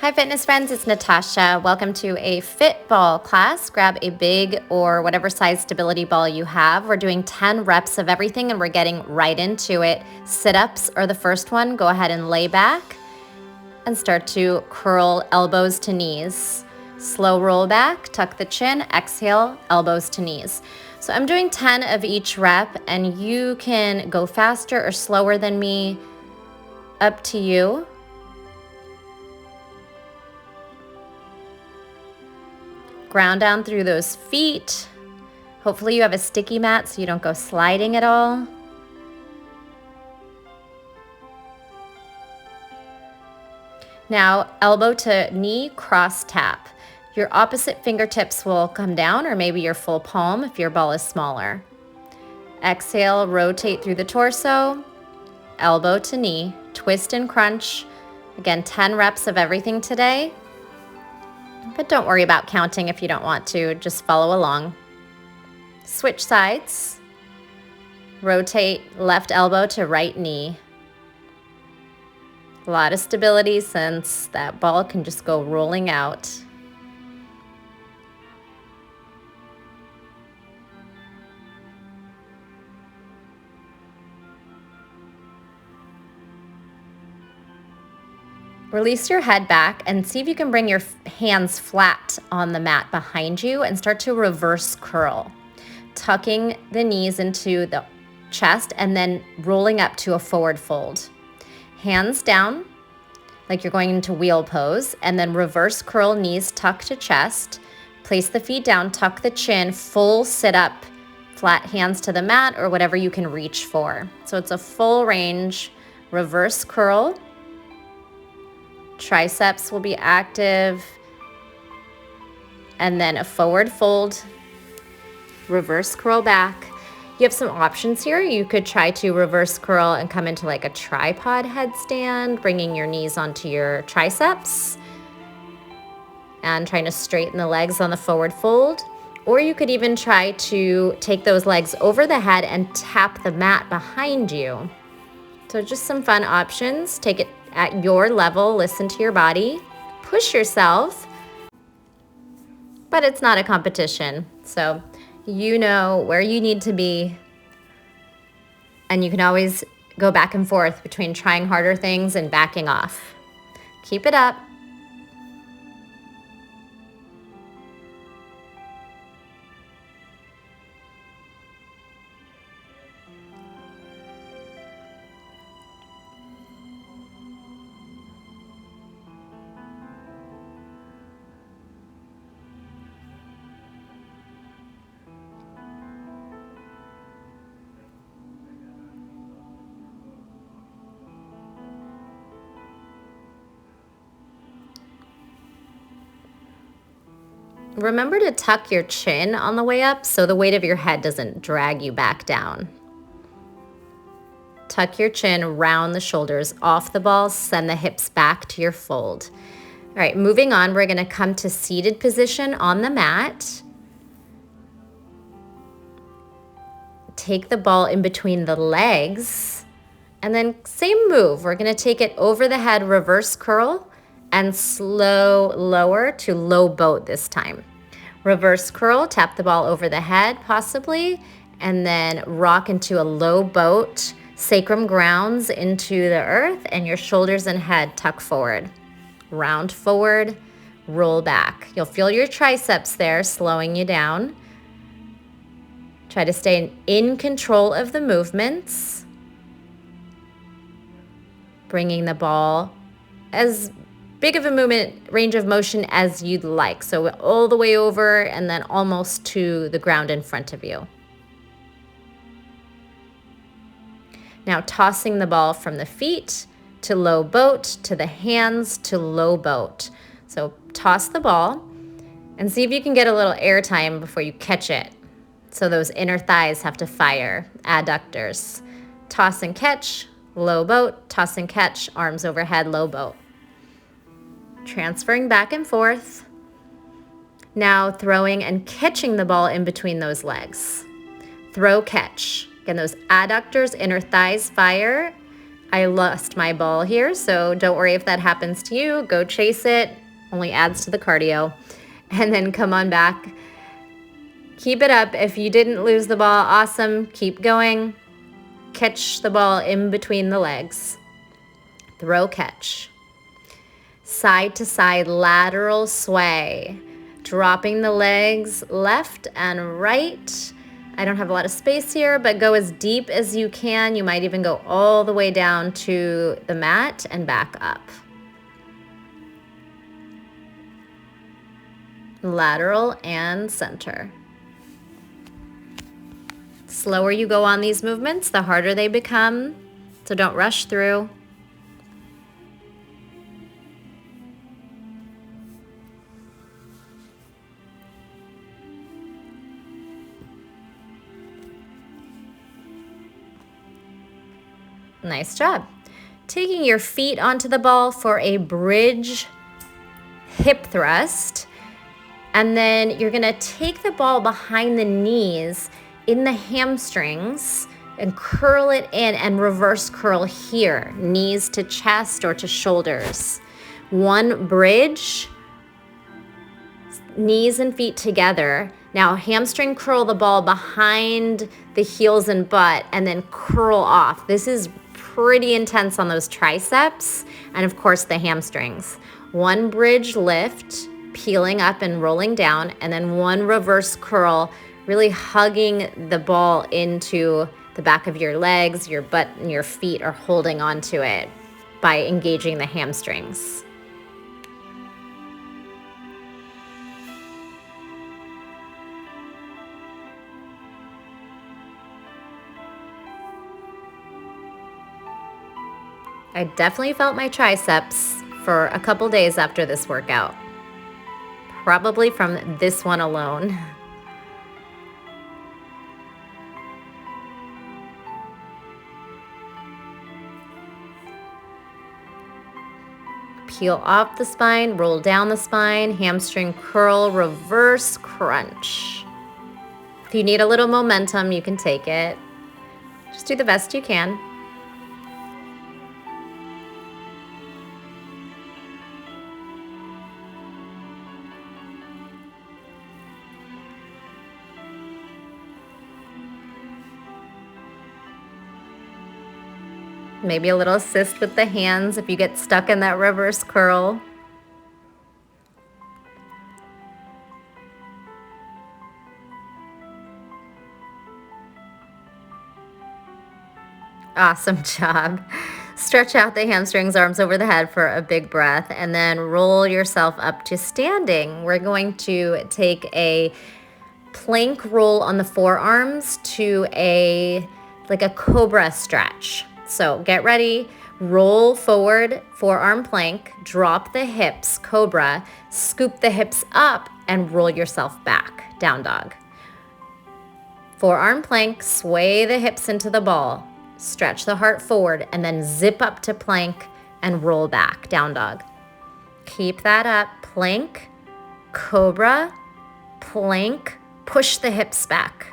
Hi fitness friends, it's Natasha. Welcome to a fit ball class. Grab a big or whatever size stability ball you have. We're doing 10 reps of everything and we're getting right into it. Sit-ups are the first one. Go ahead and lay back and start to curl elbows to knees. Slow roll back, tuck the chin, exhale, elbows to knees. So I'm doing 10 of each rep and you can go faster or slower than me, up to you. Ground down through those feet. Hopefully you have a sticky mat so you don't go sliding at all. Now, elbow to knee, cross tap. Your opposite fingertips will come down, or maybe your full palm if your ball is smaller. Exhale, rotate through the torso, elbow to knee, twist and crunch. Again, 10 reps of everything today. But don't worry about counting if you don't want to, just follow along. Switch sides. Rotate left elbow to right knee. A lot of stability since that ball can just go rolling out. Release your head back and see if you can bring your hands flat on the mat behind you and start to reverse curl. Tucking the knees into the chest and then rolling up to a forward fold. Hands down, like you're going into wheel pose, and then reverse curl, knees tuck to chest. Place the feet down, tuck the chin, full sit up, flat hands to the mat or whatever you can reach for. So it's a full range reverse curl. Triceps will be active, and then a forward fold, reverse curl back. You have some options here. You could try to reverse curl and come into like a tripod headstand, bringing your knees onto your triceps and trying to straighten the legs on the forward fold. Or you could even try to take those legs over the head and tap the mat behind you. So just some fun options. Take it at your level, listen to your body, push yourself, but it's not a competition. So you know where you need to be, and you can always go back and forth between trying harder things and backing off. Keep it up. Remember to tuck your chin on the way up so the weight of your head doesn't drag you back down. Tuck your chin, round the shoulders off the ball, send the hips back to your fold. All right, moving on, we're gonna come to seated position on the mat. Take the ball in between the legs, and then same move. We're gonna take it over the head, reverse curl, and slow lower to low boat this time. Reverse curl, tap the ball over the head possibly, and then rock into a low boat. Sacrum grounds into the earth and your shoulders and head tuck forward. Round forward, roll back. You'll feel your triceps there slowing you down. Try to stay in control of the movements. Bringing the ball as big of a movement range of motion as you'd like. So all the way over and then almost to the ground in front of you. Now tossing the ball from the feet to low boat, to the hands to low boat. So toss the ball and see if you can get a little air time before you catch it. So those inner thighs have to fire, adductors. Toss and catch, low boat, toss and catch, arms overhead, low boat. Transferring back and forth. Now throwing and catching the ball in between those legs. Throw, catch. Again, those adductors, inner thighs fire I lost my ball here, so don't worry if that happens to you. Go chase it, only adds to the cardio. And then come on back. Keep it up. If you didn't lose the ball, awesome. Keep going. Catch the ball in between the legs. Throw, catch. Side to side lateral sway. Dropping the legs left and right. I don't have a lot of space here, but go as deep as you can. You might even go all the way down to the mat and back up. Lateral and center. Slower you go on these movements, the harder they become, so don't rush through. Nice job. Taking your feet onto the ball for a bridge hip thrust. And then you're gonna take the ball behind the knees in the hamstrings and curl it in and reverse curl here, knees to chest or to shoulders. One bridge, knees and feet together. Now hamstring curl the ball behind the heels and butt and then curl off. This is pretty intense on those triceps and of course the hamstrings. One bridge lift, peeling up and rolling down, and then one reverse curl, really hugging the ball into the back of your legs. Your butt and your feet are holding onto it by engaging the hamstrings. I definitely felt my triceps for a couple days after this workout. Probably from this one alone. Peel off the spine, roll down the spine, hamstring curl, reverse crunch. If you need a little momentum, you can take it. Just do the best you can. Maybe a little assist with the hands if you get stuck in that reverse curl. Awesome job. Stretch out the hamstrings, arms over the head for a big breath, and then roll yourself up to standing. We're going to take a plank roll on the forearms to like a cobra stretch. So get ready, roll forward, forearm plank, drop the hips, cobra, scoop the hips up and roll yourself back, down dog. Forearm plank, sway the hips into the ball, stretch the heart forward and then zip up to plank and roll back, down dog. Keep that up, plank, cobra, plank, push the hips back,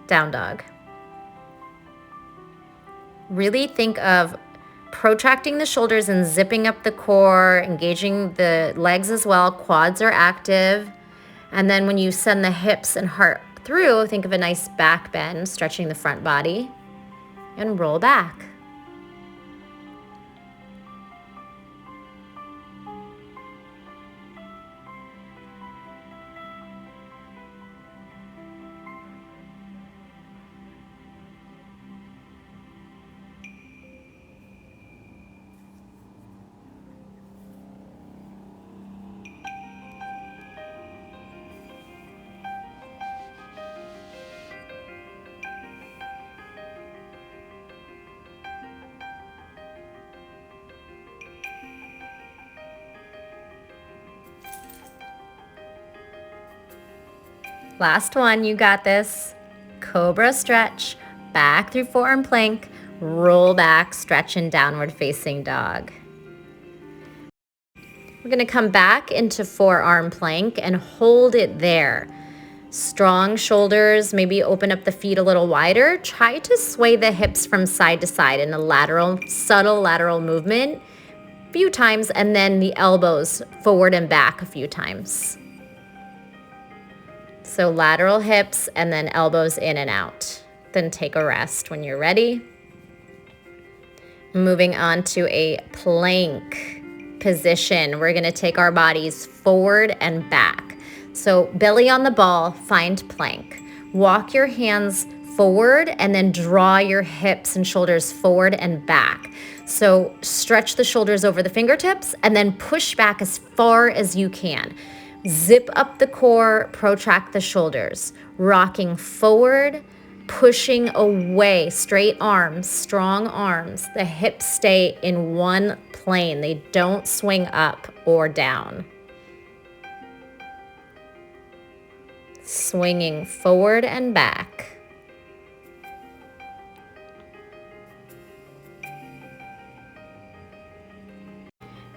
down dog. Really think of protracting the shoulders and zipping up the core, engaging the legs as well. Quads are active. And then when you send the hips and heart through, think of a nice back bend, stretching the front body, and roll back. Last one, you got this. Cobra stretch, back through forearm plank, roll back, stretch in downward facing dog. We're gonna come back into forearm plank and hold it there. Strong shoulders, maybe open up the feet a little wider. Try to sway the hips from side to side in a lateral, subtle lateral movement a few times, and then the elbows forward and back a few times. So lateral hips and then elbows in and out. Then take a rest when you're ready. Moving on to a plank position. We're gonna take our bodies forward and back. So belly on the ball, find plank. Walk your hands forward and then draw your hips and shoulders forward and back. So stretch the shoulders over the fingertips and then push back as far as you can. Zip up the core, protract the shoulders. Rocking forward, pushing away, straight arms, strong arms. The hips stay in one plane. They don't swing up or down. Swinging forward and back.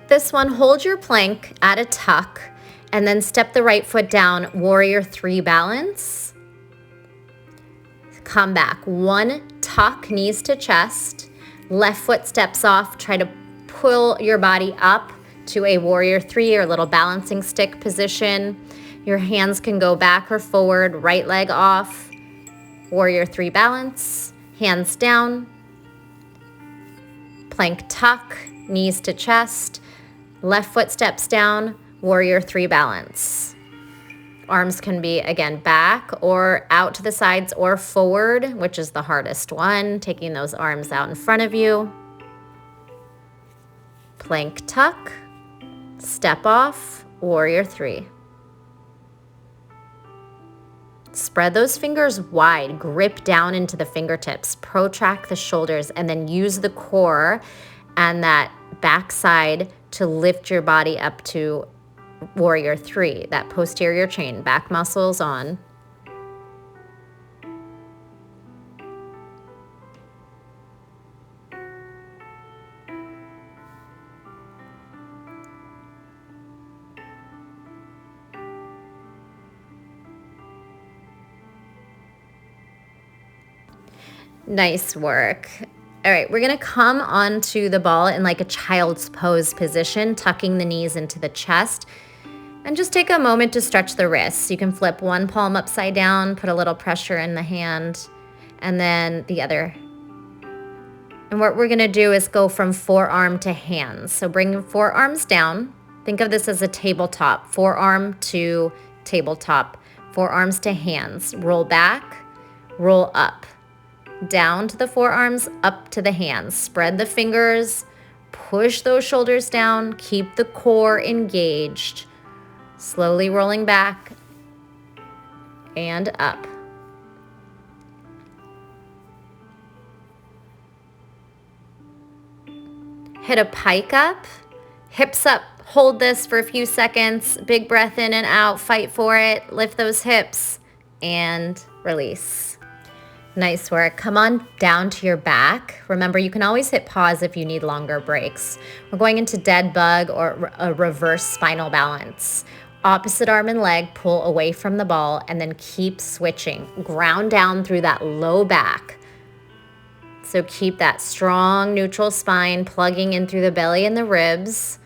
This one, hold your plank at a tuck and then step the right foot down, warrior three balance. Come back, one tuck, knees to chest, left foot steps off, try to pull your body up to a warrior three or little balancing stick position. Your hands can go back or forward, right leg off, warrior three balance, hands down, plank tuck, knees to chest, left foot steps down, warrior three balance. Arms can be, again, back or out to the sides or forward, which is the hardest one, taking those arms out in front of you. Plank tuck, step off, warrior three. Spread those fingers wide, grip down into the fingertips, protract the shoulders, and then use the core and that backside to lift your body up to warrior three, that posterior chain, back muscles on. Nice work. All right, we're gonna come onto the ball in like a child's pose position, tucking the knees into the chest. And just take a moment to stretch the wrists. You can flip one palm upside down, put a little pressure in the hand, and then the other. And what we're gonna do is go from forearm to hands. So bring your forearms down. Think of this as a tabletop, forearm to tabletop, forearms to hands. Roll back, roll up. Down to the forearms, up to the hands. Spread the fingers, push those shoulders down, keep the core engaged. Slowly rolling back and up. Hit a pike up, hips up, hold this for a few seconds, big breath in and out, fight for it, lift those hips and release. Nice work. Come on down to your back. Remember, you can always hit pause if you need longer breaks. We're going into dead bug or a reverse spinal balance. Opposite arm and leg, pull away from the ball and then keep switching. Ground down through that low back. So keep that strong neutral spine plugging in through the belly and the ribs.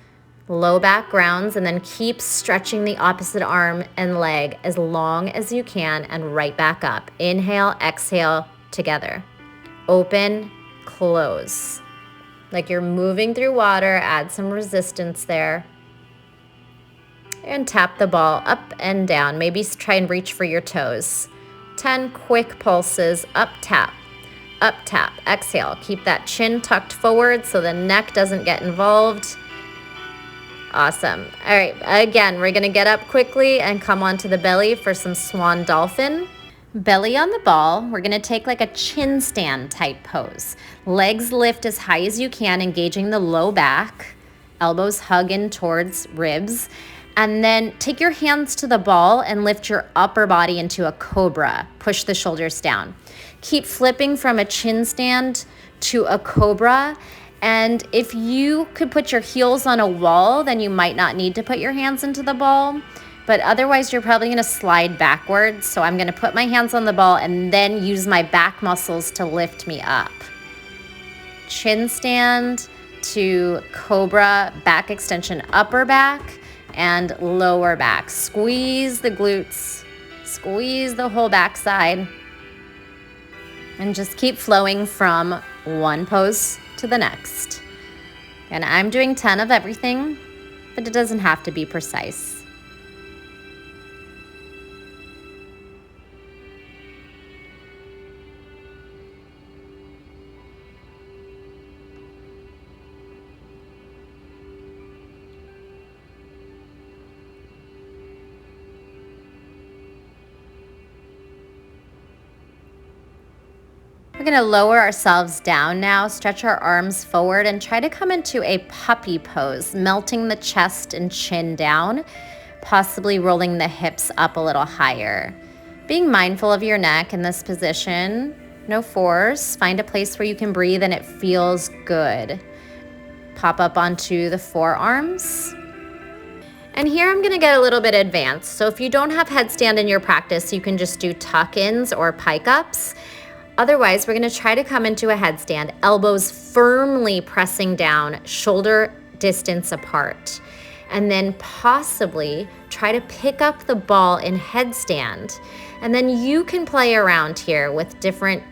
Low back grounds, and then keep stretching the opposite arm and leg as long as you can and right back up. Inhale, exhale together. Open, close. Like you're moving through water, add some resistance there. And tap the ball up and down. Maybe try and reach for your toes. 10 quick pulses, up tap, exhale. Keep that chin tucked forward so the neck doesn't get involved. Awesome. All right, again, we're gonna get up quickly and come onto the belly for some swan dolphin. Belly on the ball, we're gonna take like a chin stand type pose. Legs lift as high as you can, engaging the low back. Elbows hug in towards ribs. And then take your hands to the ball and lift your upper body into a cobra. Push the shoulders down. Keep flipping from a chin stand to a cobra. And if you could put your heels on a wall, then you might not need to put your hands into the ball. but otherwise you're probably gonna slide backwards. So I'm gonna put my hands on the ball and then use my back muscles to lift me up. Chin stand to cobra, back extension, upper back and lower back. Squeeze the glutes, squeeze the whole backside, and just keep flowing from one pose to the next. And I'm doing 10 of everything, but it doesn't have to be precise. We're gonna lower ourselves down now, stretch our arms forward and try to come into a puppy pose, melting the chest and chin down, possibly rolling the hips up a little higher. Being mindful of your neck in this position, no force, find a place where you can breathe and it feels good. Pop up onto the forearms. And here I'm gonna get a little bit advanced. So if you don't have headstand in your practice, you can just do tuck-ins or pike-ups. Otherwise, we're gonna try to come into a headstand, elbows firmly pressing down, shoulder distance apart. And then possibly try to pick up the ball in headstand. And then you can play around here with different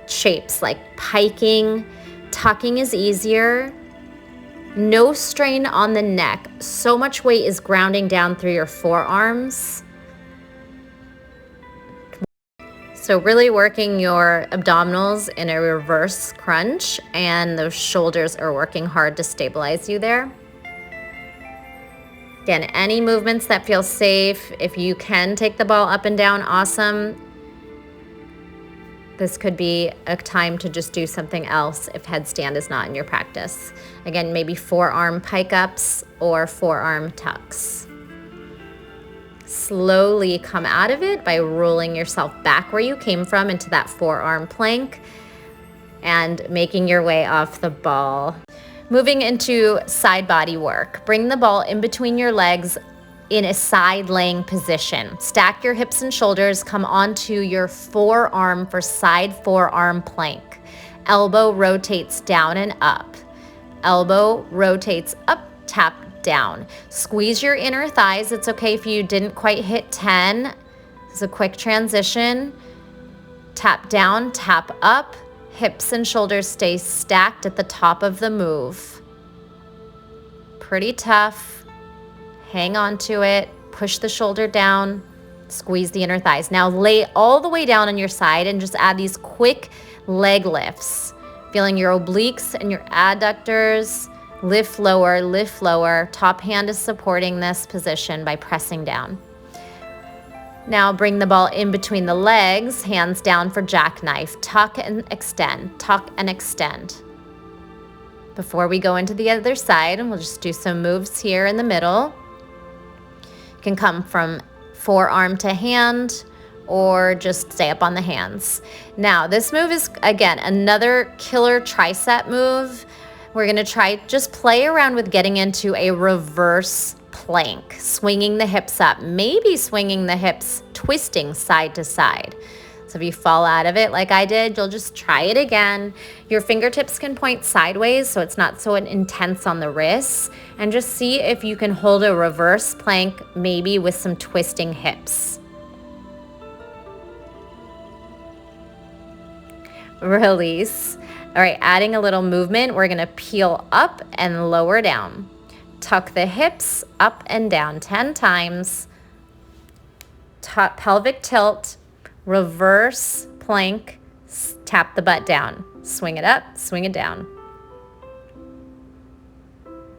shapes like piking, tucking is easier. No strain on the neck. So much weight is grounding down through your forearms. So really working your abdominals in a reverse crunch, and those shoulders are working hard to stabilize you there. Again, any movements that feel safe. If you can take the ball up and down, awesome. This could be a time to just do something else if headstand is not in your practice. Again, maybe forearm pike-ups or forearm tucks. Slowly come out of it by rolling yourself back where you came from into that forearm plank and making your way off the ball. Moving into side body work. Bring the ball in between your legs in a side laying position. Stack your hips and shoulders, come onto your forearm for side forearm plank. Elbow rotates down and up. Elbow rotates up, tap down. Squeeze your inner thighs. It's okay if you didn't quite hit 10. It's a quick transition. Tap down, tap up. Hips and shoulders stay stacked at the top of the move. Pretty tough. Hang on to it. Push the shoulder down. Squeeze the inner thighs. Now lay all the way down on your side and just add these quick leg lifts. Feeling your obliques and your adductors. Lift lower, top hand is supporting this position by pressing down. Now bring the ball in between the legs, hands down for jackknife, tuck and extend, tuck and extend. Before we go into the other side, and we'll just do some moves here in the middle. You can come from forearm to hand or just stay up on the hands. Now this move is, again, another killer tricep move. We're gonna try, just play around with getting into a reverse plank, swinging the hips up, maybe swinging the hips, twisting side to side. So if you fall out of it like I did, you'll just try it again. Your fingertips can point sideways so it's not so intense on the wrists, and just see if you can hold a reverse plank, maybe with some twisting hips. Release. All right, adding a little movement, we're gonna peel up and lower down. Tuck the hips up and down 10 times. Pelvic tilt, reverse plank, tap the butt down. Swing it up, swing it down.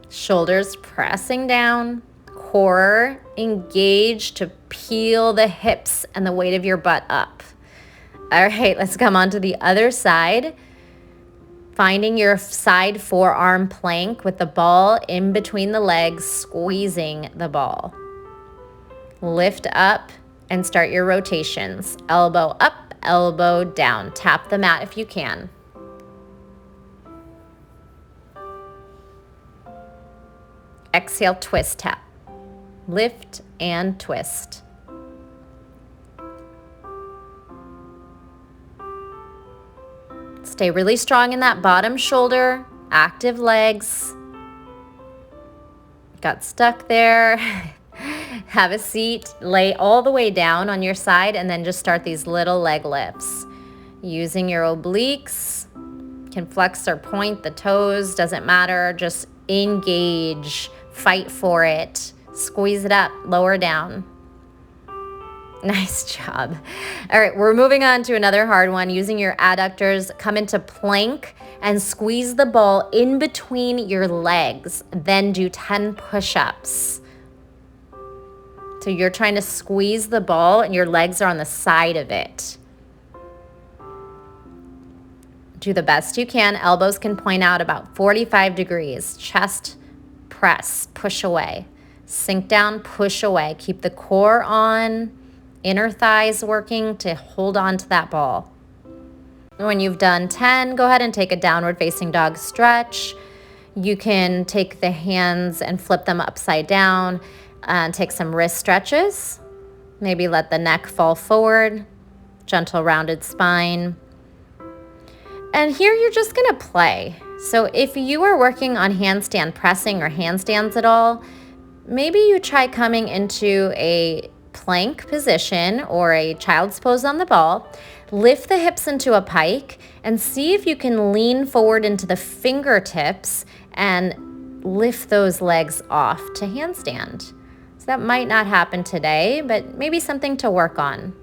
Shoulders pressing down, core engaged to peel the hips and the weight of your butt up. All right, let's come on to the other side. Finding your side forearm plank with the ball in between the legs, squeezing the ball. Lift up and start your rotations. Elbow up, elbow down. Tap the mat if you can. Exhale, twist tap. Lift and twist. Stay really strong in that bottom shoulder, active legs. Got stuck there. Have a seat, lay all the way down on your side, and then just start these little leg lifts. Using your obliques, can flex or point the toes, doesn't matter, just engage, fight for it, squeeze it up, lower down. Nice job. All right, we're moving on to another hard one. Using your adductors, come into plank and squeeze the ball in between your legs. Then do 10 push-ups. So you're trying to squeeze the ball and your legs are on the side of it. Do the best you can. Elbows can point out about 45 degrees. Chest, press, push away. Sink down, push away. Keep the core on. Inner thighs working to hold on to that ball. When you've done 10, go ahead and take a downward facing dog stretch. You can take the hands and flip them upside down and take some wrist stretches. Maybe let the neck fall forward, gentle rounded spine. And here you're just gonna play. So if you are working on handstand pressing or handstands at all, maybe you try coming into a plank position or a child's pose on the ball, lift the hips into a pike, and see if you can lean forward into the fingertips and lift those legs off to handstand. So that might not happen today, but maybe something to work on.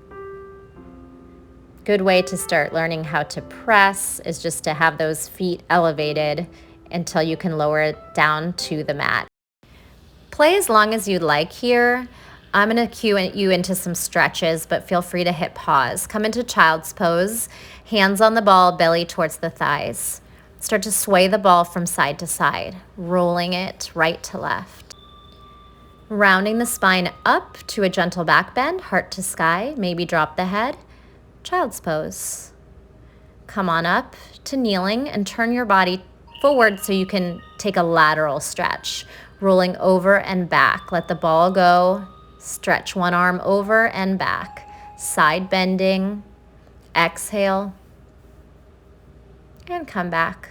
Good way to start learning how to press is just to have those feet elevated until you can lower it down to the mat. Play as long as you'd like here. I'm going to cue you into some stretches, but feel free to hit pause. Come into child's pose, hands on the ball, belly towards the thighs. Start to sway the ball from side to side, rolling it right to left. Rounding the spine up to a gentle back bend, heart to sky, maybe drop the head. Child's pose. Come on up to kneeling and turn your body forward so you can take a lateral stretch, rolling over and back. Let the ball go. Stretch one arm over and back. Side bending. Exhale. And come back.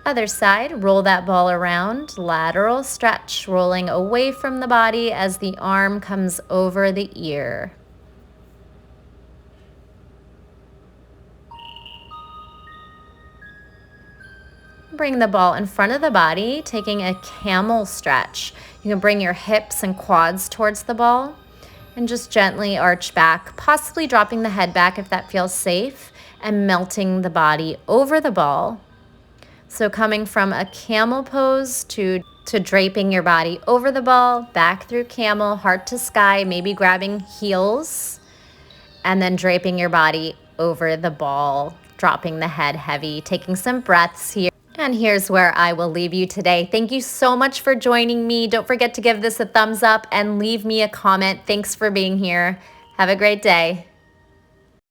Other side, roll that ball around. Lateral stretch, rolling away from the body as the arm comes over the ear. Bring the ball in front of the body, taking a camel stretch. You can bring your hips and quads towards the ball and just gently arch back, possibly dropping the head back if that feels safe, and melting the body over the ball. So coming from a camel pose to draping your body over the ball, back through camel, heart to sky, maybe grabbing heels, and then draping your body over the ball, dropping the head heavy, taking some breaths here. And here's where I will leave you today. Thank you so much for joining me. Don't forget to give this a thumbs up and leave me a comment. Thanks for being here. Have a great day.